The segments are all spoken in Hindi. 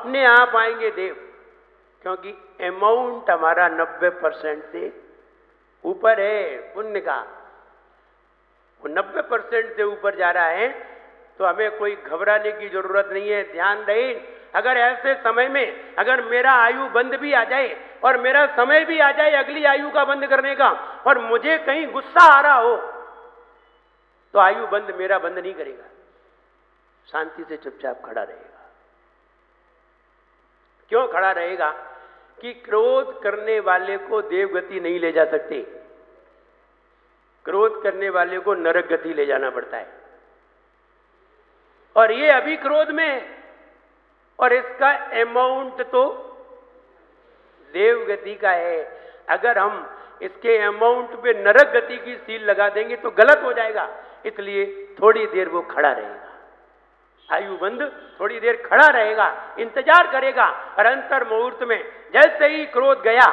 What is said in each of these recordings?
अपने आप आएंगे देव, क्योंकि अमाउंट हमारा 90% से ऊपर है पुण्य का। वो 90% से ऊपर जा रहा है, तो हमें कोई घबराने की जरूरत नहीं है। ध्यान रहे, अगर ऐसे समय में अगर मेरा आयु बंद भी आ जाए और मेरा समय भी आ जाए अगली आयु का बंद करने का, और मुझे कहीं गुस्सा आ रहा हो, तो आयु बंद मेरा बंद नहीं करेगा, शांति से चुपचाप खड़ा रहेगा। क्यों खड़ा रहेगा? कि क्रोध करने वाले को देवगति नहीं ले जा सकते, क्रोध करने वाले को नरक गति ले जाना पड़ता है। और ये अभी क्रोध में है, और इसका अमाउंट तो देवगति का है। अगर हम इसके अमाउंट पे नरक गति की सील लगा देंगे तो गलत हो जाएगा, इसलिए थोड़ी देर वो खड़ा रहेगा, आयु बंद थोड़ी देर खड़ा रहेगा, इंतजार करेगा। और अंतर मुहूर्त में जैसे ही क्रोध गया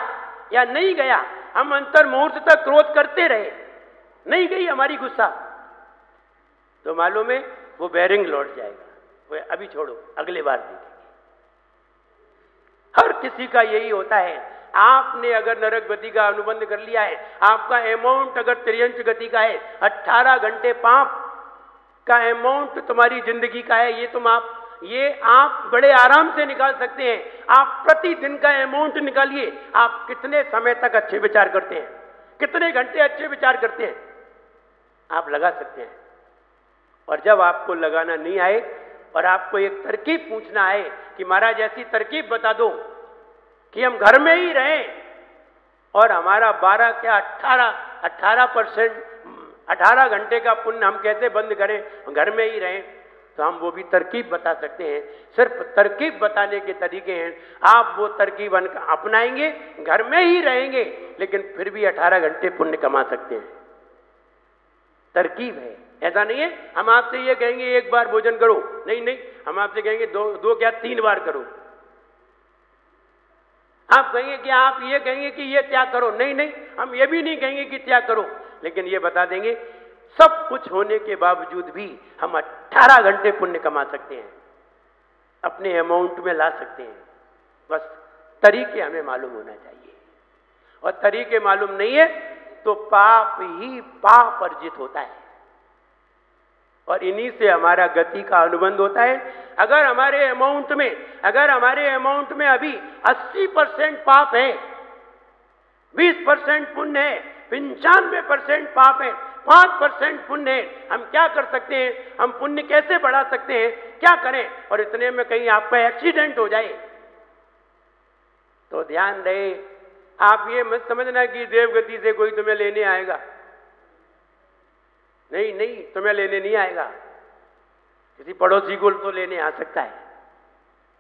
या नहीं गया, हम अंतर मुहूर्त तक क्रोध करते रहे, नहीं गई हमारी गुस्सा, तो मालूम है वो बैरिंग लौट जाएगा। वो अभी छोड़ो, अगले बार देखेंगे। हर किसी का यही होता है। आपने अगर नरक गति का अनुबंध कर लिया है, आपका अमाउंट अगर त्रियंच गति का है, 18 घंटे पाप का अमाउंट तुम्हारी जिंदगी का है, ये आप बड़े आराम से निकाल सकते हैं। आप प्रतिदिन का अमाउंट निकालिए, आप कितने समय तक अच्छे विचार करते हैं, कितने घंटे अच्छे विचार करते हैं, आप लगा सकते हैं। और जब आपको लगाना नहीं आए और आपको एक तरकीब पूछना है कि महाराज ऐसी तरकीब बता दो कि हम घर में ही रहें और हमारा 12 क्या 18 घंटे का पुण्य हम कैसे बंद करें, घर में ही रहें, तो हम वो भी तरकीब बता सकते हैं। सिर्फ तरकीब बताने के तरीके हैं। आप वो तरकीब अपनाएंगे, घर में ही रहेंगे, लेकिन फिर भी 18 घंटे पुण्य कमा सकते हैं। तरकीब है, ऐसा नहीं है हम आपसे ये कहेंगे एक बार भोजन करो, नहीं नहीं, हम आपसे कहेंगे दो क्या 3 बार करो। आप कहेंगे कि आप ये कहेंगे कि ये त्याग करो, नहीं नहीं, हम ये भी नहीं कहेंगे कि त्याग करो, लेकिन ये बता देंगे सब कुछ होने के बावजूद भी हम 18 घंटे पुण्य कमा सकते हैं, अपने अमाउंट में ला सकते हैं। बस तरीके हमें मालूम होना चाहिए, और तरीके मालूम नहीं है तो पाप ही पाप अर्जित होता है, और इन्हीं से हमारा गति का अनुबंध होता है। अगर हमारे अमाउंट में अभी 80% पाप है, 20% पुण्य है, 95% पाप है, 5% पुण्य है, हम क्या कर सकते हैं? हम पुण्य कैसे बढ़ा सकते हैं? क्या करें? और इतने में कहीं आपका एक्सीडेंट हो जाए तो ध्यान रहे, आप ये मत समझना कि देवगति से कोई तुम्हें लेने आएगा। नहीं नहीं, तुम्हें लेने नहीं आएगा। किसी पड़ोसी को तो लेने आ सकता है,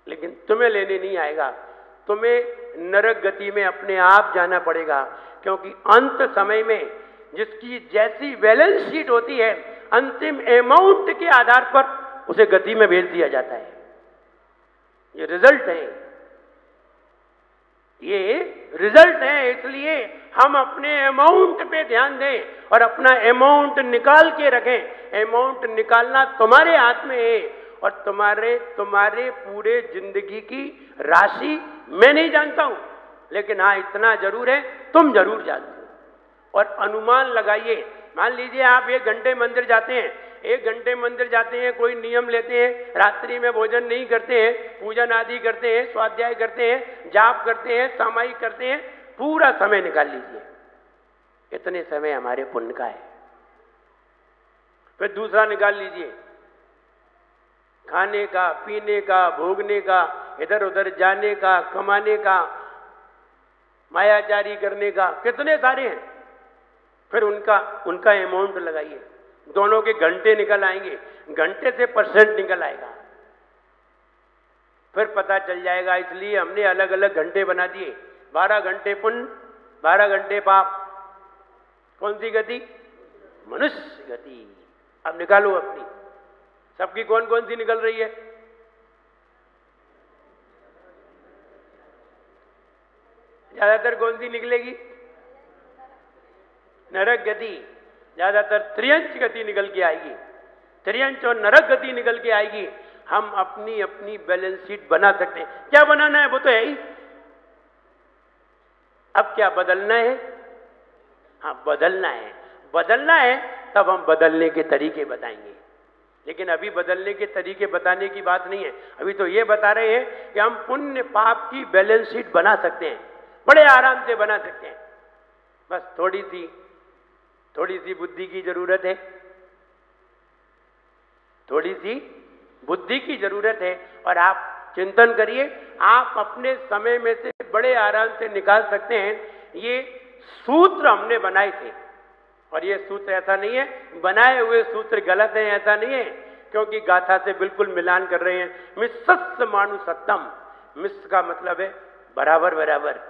लेकिन तुम्हें लेने नहीं आएगा। तुम्हें नरक गति में अपने आप जाना पड़ेगा, क्योंकि अंत समय में जिसकी जैसी बैलेंस शीट होती है, अंतिम अमाउंट के आधार पर उसे गति में भेज दिया जाता है। ये रिजल्ट है, ये रिजल्ट है। इसलिए हम अपने अमाउंट पे ध्यान दें और अपना अमाउंट निकाल के रखें। अमाउंट निकालना तुम्हारे हाथ में है, और तुम्हारे पूरे जिंदगी की राशि मैं नहीं जानता हूं, लेकिन हाँ इतना जरूर है, तुम जरूर जानते हो। और अनुमान लगाइए, मान लीजिए आप 1 घंटे मंदिर जाते हैं, 1 घंटे मंदिर जाते हैं, कोई नियम लेते हैं, रात्रि में भोजन नहीं करते हैं, पूजन आदि करते हैं, स्वाध्याय करते हैं, जाप करते हैं, सामायिक करते हैं, पूरा समय निकाल लीजिए, इतने समय हमारे पुण्य का है। फिर दूसरा निकाल लीजिए, खाने का, पीने का, भोगने का, इधर उधर जाने का, कमाने का, मायाचारी करने का, कितने सारे हैं। फिर उनका अमाउंट लगाइए, दोनों के घंटे निकल आएंगे, घंटे से परसेंट निकल आएगा, फिर पता चल जाएगा। इसलिए हमने अलग अलग घंटे बना दिए, 12 घंटे पुण्य, 12 घंटे पाप। कौन सी गति? मनुष्य गति। अब निकालो अपनी, सबकी कौन कौन सी निकल रही है? ज्यादातर कौन सी निकलेगी? नरक गति। ज्यादातर त्रियंच गति निकल के आएगी, त्रियंच और नरक गति निकल के आएगी। हम अपनी अपनी बैलेंस शीट बना सकते हैं। क्या बनाना है वो तो है ही। अब क्या बदलना है? हाँ, बदलना है। बदलना है तब हम बदलने के तरीके बताएंगे। लेकिन अभी बदलने के तरीके बताने की बात नहीं है। अभी तो ये बता रहे हैं कि हम पुण्य पाप की बैलेंस शीट बना सकते हैं, बड़े आराम से बना सकते हैं। बस थोड़ी सी बुद्धि की जरूरत है, थोड़ी सी बुद्धि की जरूरत है। और आप चिंतन करिए, आप अपने समय में से बड़े आराम से निकाल सकते हैं। ये सूत्र हमने बनाए थे, और ये सूत्र ऐसा नहीं है बनाए हुए सूत्र गलत है, ऐसा नहीं है, क्योंकि गाथा से बिल्कुल मिलान कर रहे हैं। मिस्सस्य मानु सत्तम, मिस्स का मतलब है बराबर बराबर।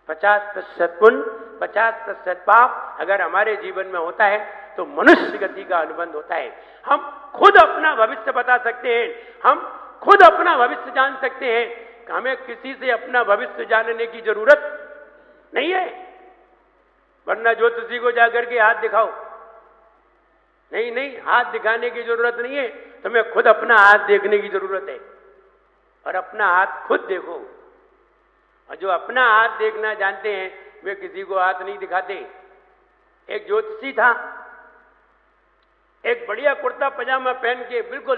50% पुण्य 50% पाप अगर हमारे जीवन में होता है तो मनुष्य गति का अनुबंध होता है। हम खुद अपना भविष्य बता सकते हैं, हम खुद अपना भविष्य जान सकते हैं। हमें किसी से अपना भविष्य जानने की जरूरत नहीं है। वरना ज्योतिषी को जाकर के हाथ दिखाओ, नहीं, हाथ दिखाने की जरूरत नहीं है, तुम्हें खुद अपना हाथ देखने की जरूरत है। और अपना हाथ खुद देखो। और जो अपना हाथ देखना जानते हैं वे किसी को हाथ नहीं दिखाते। एक ज्योतिषी था, एक बढ़िया कुर्ता पजामा पहन के, बिल्कुल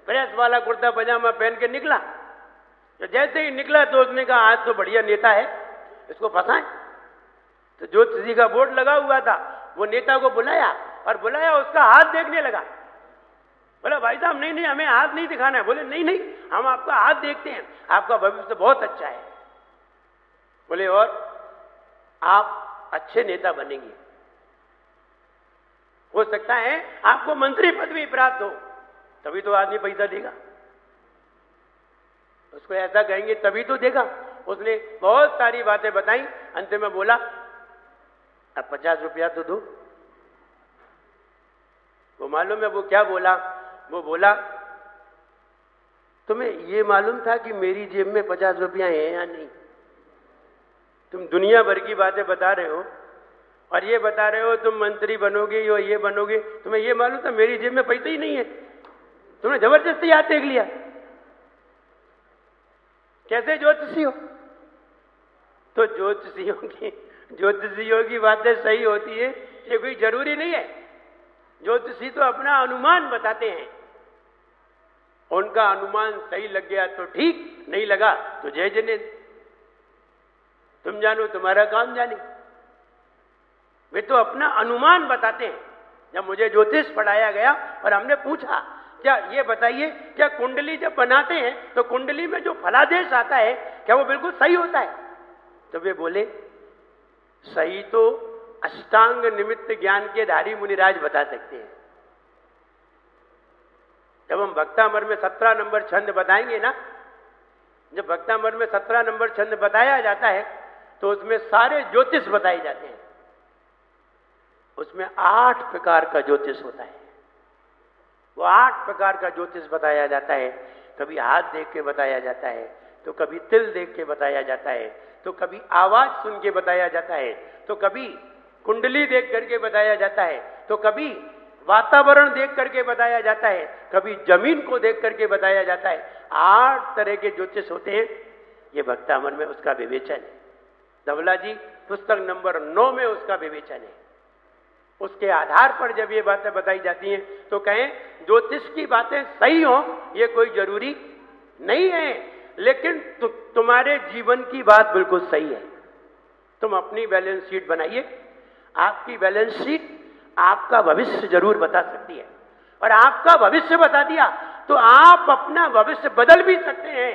प्रेस वाला कुर्ता पजामा पहन के निकला। तो जैसे ही निकला तो उसने कहा आज तो बढ़िया नेता है, इसको फंसाएं। तो ज्योतिषी का बोर्ड लगा हुआ था, वो नेता को बुलाया और उसका हाथ देखने लगा। बोला भाई साहब नहीं, हमें हाथ नहीं दिखाना है। बोले नहीं, हम आपका हाथ देखते हैं, आपका भविष्य बहुत अच्छा है। बोले और आप अच्छे नेता बनेंगे, हो सकता है आपको मंत्री पद भी प्राप्त हो, तभी तो आदमी पैसा देगा। उसको ऐसा कहेंगे तभी तो देगा। उसने बहुत सारी बातें बताई, अंत में बोला अब 50 रुपया तो दो। वो मालूम है वो क्या बोला? वो बोला तुम्हें ये मालूम था कि मेरी जेब में 50 रुपया है या नहीं? तुम दुनिया भर की बातें बता रहे हो और ये बता रहे हो तुम मंत्री बनोगे या ये बनोगे, तुम्हें ये मालूम था मेरी जेब में पैसा ही नहीं है? तुमने जबरदस्ती हाथ देख लिया। कैसे ज्योतिषी हो? तो ज्योतिषियों की बातें सही होती है, ये कोई जरूरी नहीं है। ज्योतिषी तो अपना अनुमान बताते हैं, उनका अनुमान सही लग गया तो ठीक, नहीं लगा तो जय जने। तुम जानो तुम्हारा काम जाने। वे तो अपना अनुमान बताते हैं। जब मुझे ज्योतिष पढ़ाया गया और हमने पूछा क्या ये बताइए, क्या कुंडली जब बनाते हैं तो कुंडली में जो फलादेश आता है क्या वो बिल्कुल सही होता है? तो वे बोले सही तो अष्टांग निमित्त ज्ञान के धारी मुनिराज बता सकते हैं। जब हम भक्तामर में 17 नंबर छंद बताएंगे ना, जब भक्तामर में 17 नंबर छंद बताया जाता है तो उसमें सारे ज्योतिष बताए जाते हैं। उसमें 8 प्रकार का ज्योतिष होता है। वो 8 प्रकार का ज्योतिष बताया जाता है। कभी हाथ देख के बताया जाता है, तो कभी तिल देख के बताया जाता है, तो कभी आवाज सुन के बताया जाता है, तो कभी कुंडली देख करके बताया जाता है, तो कभी वातावरण देख करके बताया जाता है, कभी जमीन को देख करके बताया जाता है। 8 तरह के ज्योतिष होते हैं। ये भक्तामन में उसका विवेचन है। धवला जी पुस्तक नंबर 9 में उसका विवेचन है। उसके आधार पर जब ये बातें बताई जाती हैं तो कहें ज्योतिष की बातें सही हो ये कोई जरूरी नहीं है, लेकिन तुम्हारे जीवन की बात बिल्कुल सही है। तुम अपनी बैलेंस शीट बनाइए। आपकी बैलेंस शीट आपका भविष्य जरूर बता सकती है, और आपका भविष्य बता दिया तो आप अपना भविष्य बदल भी सकते हैं,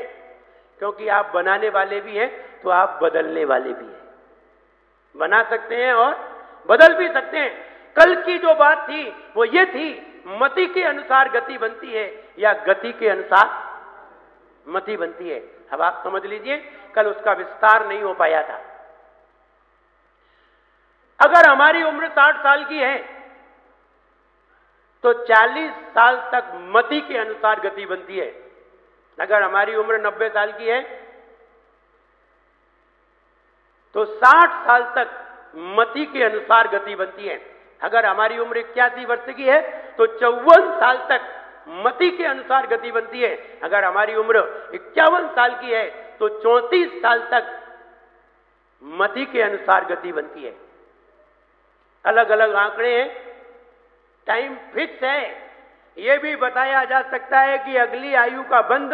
क्योंकि आप बनाने वाले भी हैं तो आप बदलने वाले भी हैं। बना सकते हैं और बदल भी सकते हैं। कल की जो बात थी वो ये थी, मति के अनुसार गति बनती है या गति के अनुसार मति बनती है। अब आप समझ लीजिए, कल उसका विस्तार नहीं हो पाया था। अगर हमारी उम्र 60 साल की है तो 40 साल तक मति के अनुसार गति बनती है। अगर हमारी उम्र 90 साल की है तो 60 साल तक मति के अनुसार गति बनती है। अगर हमारी उम्र 81 वर्ष की है तो 54 साल तक मति के अनुसार गति बनती है। अगर हमारी उम्र 51 साल की है तो 34 साल तक मति के अनुसार गति बनती है। अलग अलग आंकड़े हैं, टाइम फिक्स है। यह भी बताया जा सकता है कि अगली आयु का बंध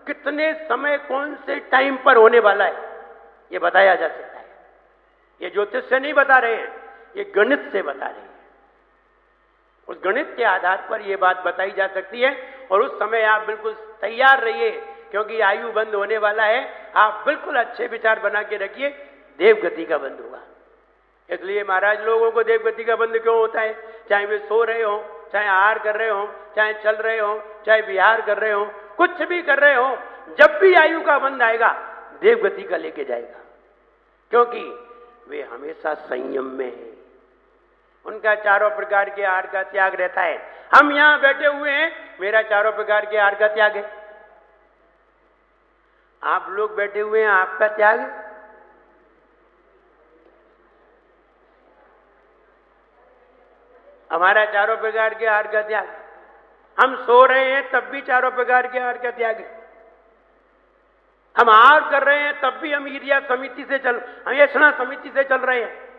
कितने समय कौन से टाइम पर होने वाला है, यह बताया जा सकता है। ये ज्योतिष से नहीं बता रहे हैं, ये गणित से बता रहे हैं। उस गणित के आधार पर यह बात बताई जा सकती है और उस समय आप बिल्कुल तैयार रहिए, क्योंकि आयु बंद होने वाला है। आप बिल्कुल अच्छे विचार बना के रखिए, देवगति का बंद होगा। इसलिए महाराज लोगों को देवगति का बंद क्यों होता है? चाहे वे सो रहे हो, चाहे आहार कर रहे हो, चाहे चल रहे हो, चाहे विहार कर रहे हो, कुछ भी कर रहे हो, जब भी आयु का बंद आएगा देवगति का लेके जाएगा, क्योंकि वे हमेशा संयम में है। उनका चारों प्रकार के आहार का त्याग रहता है। हम यहां बैठे हुए हैं, मेरा चारों प्रकार के आहार का त्याग है। आप लोग बैठे हुए हैं, आपका त्याग है। हमारा चारों प्रकार के आहार का त्याग। हम सो रहे हैं तब भी चारों प्रकार के आहार का त्याग है। हम आहार कर रहे हैं तब भी हम ईर्ष्या समिति से हम ऐसा समिति से चल रहे हैं।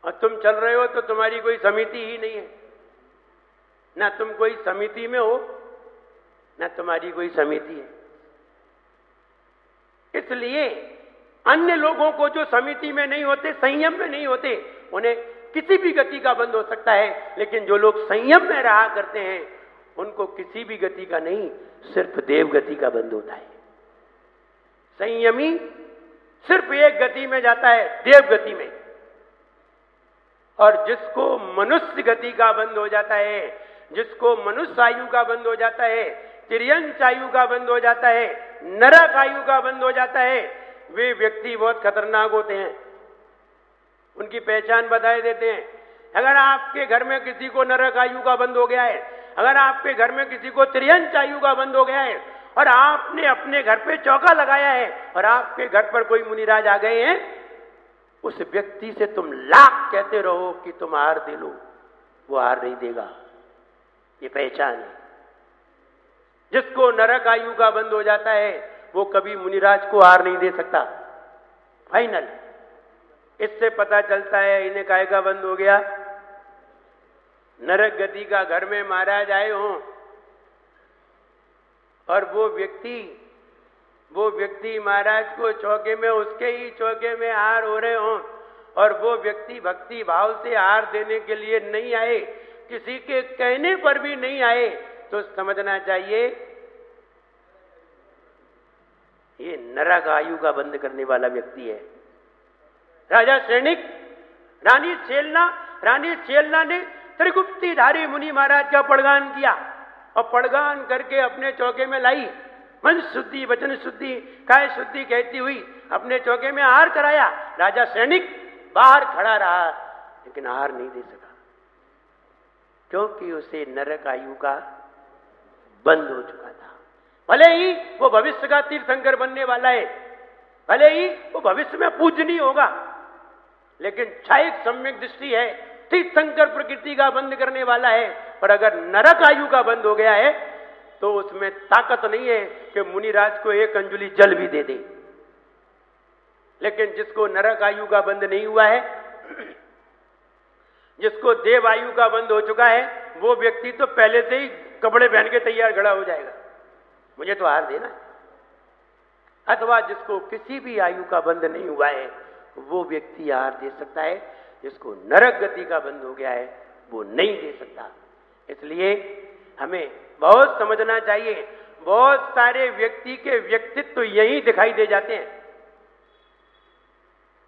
और तुम चल रहे हो तो तुम्हारी कोई समिति ही नहीं है, ना तुम कोई समिति में हो, ना तुम्हारी कोई समिति है। इसलिए अन्य लोगों को जो समिति में नहीं होते, संयम में नहीं होते, उन्हें किसी भी गति का बंद हो सकता है। लेकिन जो लोग संयम में रहा करते हैं उनको किसी भी गति का नहीं, सिर्फ देव गति का बंद होता है। संयमी सिर्फ एक गति में जाता है, देव गति में। और जिसको मनुष्य गति का बंद हो जाता है, जिसको मनुष्य आयु का बंद हो जाता है, तिर्यंच आयु का बंद हो जाता है, नरक आयु का बंद हो जाता है, वे व्यक्ति बहुत खतरनाक होते हैं। उनकी पहचान बताए देते हैं। अगर आपके घर में किसी को नरक आयु का बंद हो गया है, अगर आपके घर में किसी को तिर्यंच आयु का बंद हो गया है और आपने अपने घर पे चौका लगाया है और आपके घर पर कोई मुनिराज आ गए हैं, उस व्यक्ति से तुम लाख कहते रहो कि तुम हार दे लो, वो हार नहीं देगा। ये पहचान है। जिसको नरक आयु का बंद हो जाता है वो कभी मुनिराज को हार नहीं दे सकता। फाइनल। इससे पता चलता है इन्हें काहे का बंद हो गया। नरक गति का घर में महाराज आए हों और वो व्यक्ति महाराज को चौके में, उसके ही चौके में हार हो रहे हों और वो व्यक्ति भक्ति भाव से हार देने के लिए नहीं आए, किसी के कहने पर भी नहीं आए, तो समझना चाहिए ये नरक आयु का बंद करने वाला व्यक्ति है। राजा सैनिक, रानी छेलना ने त्रिगुप्तीधारी मुनि महाराज का पड़गान किया और पड़गान करके अपने चौके में लाई। मन शुद्धि, वचन शुद्धि, काय शुद्धि कहती हुई अपने चौके में आहार कराया। राजा सैनिक बाहर खड़ा रहा लेकिन आहार नहीं दे सका, क्योंकि उसे नरक आयु का बंद हो चुका था। भले ही वो भविष्य का तीर्थंकर बनने वाला है, भले ही वो भविष्य में पूजनीय होगा, लेकिन क्षायिक सम्यक दृष्टि है, तीर्थंकर प्रकृति का बंद करने वाला है। पर अगर नरक आयु का बंद हो गया है तो उसमें ताकत नहीं है कि मुनिराज को एक अंजुलि जल भी दे दे। लेकिन जिसको नरक आयु का बंद नहीं हुआ है, जिसको देव आयु का बंद हो चुका है, वो व्यक्ति तो पहले से ही कपड़े पहन के तैयार खड़ा हो जाएगा, मुझे तो हार देना है। अथवा जिसको किसी भी आयु का बंद नहीं हुआ है वो व्यक्ति हार दे सकता है, जिसको नरक गति का बंद हो गया है वो नहीं दे सकता। इसलिए हमें बहुत समझना चाहिए। बहुत सारे व्यक्ति के व्यक्तित्व यही दिखाई दे जाते हैं,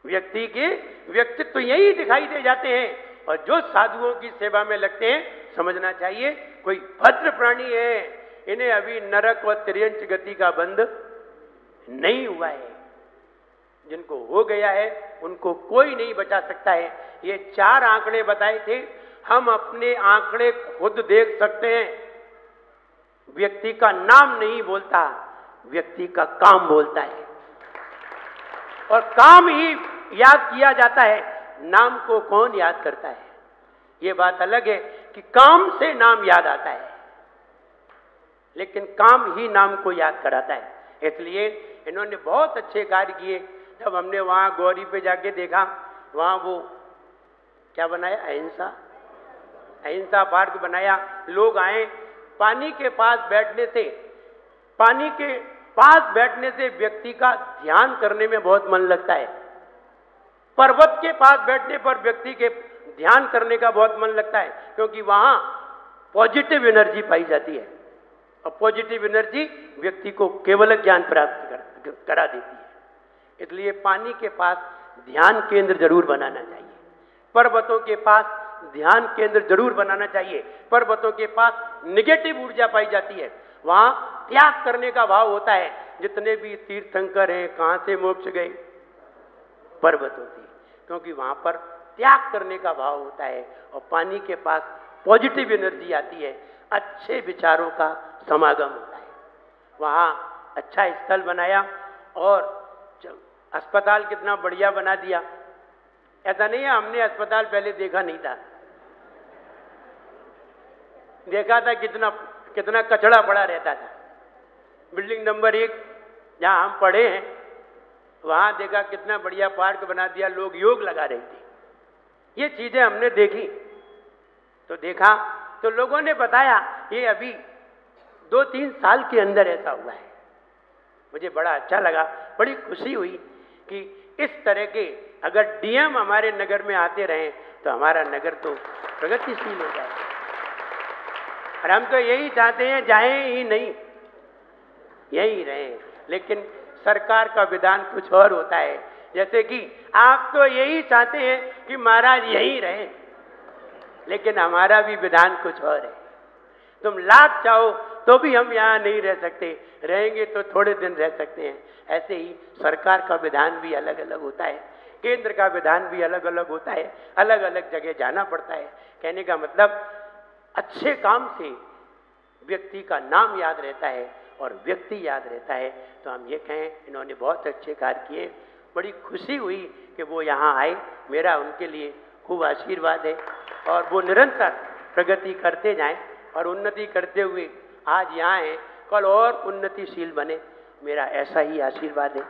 व्यक्ति के व्यक्तित्व यही दिखाई दे जाते हैं। और जो साधुओं की सेवा में लगते हैं, समझना चाहिए कोई भद्र प्राणी है, इन्हें अभी नरक और तिर्यंच गति का बंद नहीं हुआ है। जिनको हो गया है उनको कोई नहीं बचा सकता है। ये 4 आंकड़े बताए थे, हम अपने आंकड़े खुद देख सकते हैं। व्यक्ति का नाम नहीं बोलता, व्यक्ति का काम बोलता है, और काम ही याद किया जाता है, नाम को कौन याद करता है। ये बात अलग है कि काम से नाम याद आता है। लेकिन काम ही नाम को याद कराता है। इसलिए इन्होंने बहुत अच्छे कार्य किए। जब हमने वहाँ गौरी पे जाके देखा, वहाँ वो क्या बनाया, अहिंसा पार्क बनाया। लोग आए, पानी के पास बैठने से व्यक्ति का ध्यान करने में बहुत मन लगता है। पर्वत के पास बैठने पर व्यक्ति के ध्यान करने का बहुत मन लगता है, क्योंकि वहां पॉजिटिव एनर्जी पाई जाती है और पॉजिटिव एनर्जी व्यक्ति को केवल ज्ञान प्राप्त करा देती है। इसलिए पानी के पास ध्यान केंद्र जरूर बनाना चाहिए, पर्वतों के पास ध्यान केंद्र जरूर बनाना चाहिए। पर्वतों के पास निगेटिव ऊर्जा पाई जाती है, वहां त्याग करने का भाव होता है। जितने भी तीर्थंकर हैं, कहां से मोक्ष गए, पर्वतों से, क्योंकि वहां पर त्याग करने का भाव होता है और पानी के पास पॉजिटिव एनर्जी आती है, अच्छे विचारों का समागम होता है। वहां अच्छा स्थल बनाया और अस्पताल कितना बढ़िया बना दिया। ऐसा नहीं है हमने अस्पताल पहले देखा नहीं था, देखा था कितना कचड़ा पड़ा रहता था। बिल्डिंग नंबर 1 जहां हम पढ़े हैं, वहां देखा कितना बढ़िया पार्क बना दिया, लोग योग लगा रहे थे। ये चीजें हमने देखी तो देखा तो लोगों ने बताया, ये अभी 2-3 साल के अंदर ऐसा हुआ है। मुझे बड़ा अच्छा लगा, बड़ी खुशी हुई कि इस तरह के अगर डीएम हमारे नगर में आते रहे तो हमारा नगर तो प्रगतिशील हो जाए। और हम तो यही चाहते हैं, जाएं ही नहीं, यही रहे। लेकिन सरकार का विधान कुछ और होता है। जैसे कि आप तो यही चाहते हैं कि महाराज यही रहे, लेकिन हमारा भी विधान कुछ और है। तुम लाख चाहो तो भी हम यहाँ नहीं रह सकते, रहेंगे तो थोड़े दिन रह सकते हैं। ऐसे ही सरकार का विधान भी अलग अलग होता है, केंद्र का विधान भी अलग अलग होता है, अलग अलग जगह जाना पड़ता है। कहने का मतलब अच्छे काम से व्यक्ति का नाम याद रहता है और व्यक्ति याद रहता है। तो हम ये कहें, इन्होंने बहुत अच्छे कार्य किए, बड़ी खुशी हुई कि वो यहाँ आए। मेरा उनके लिए खूब आशीर्वाद है और वो निरंतर प्रगति करते जाएं और उन्नति करते हुए आज यहाँ हैं, कल और उन्नतिशील बने, मेरा ऐसा ही आशीर्वाद है।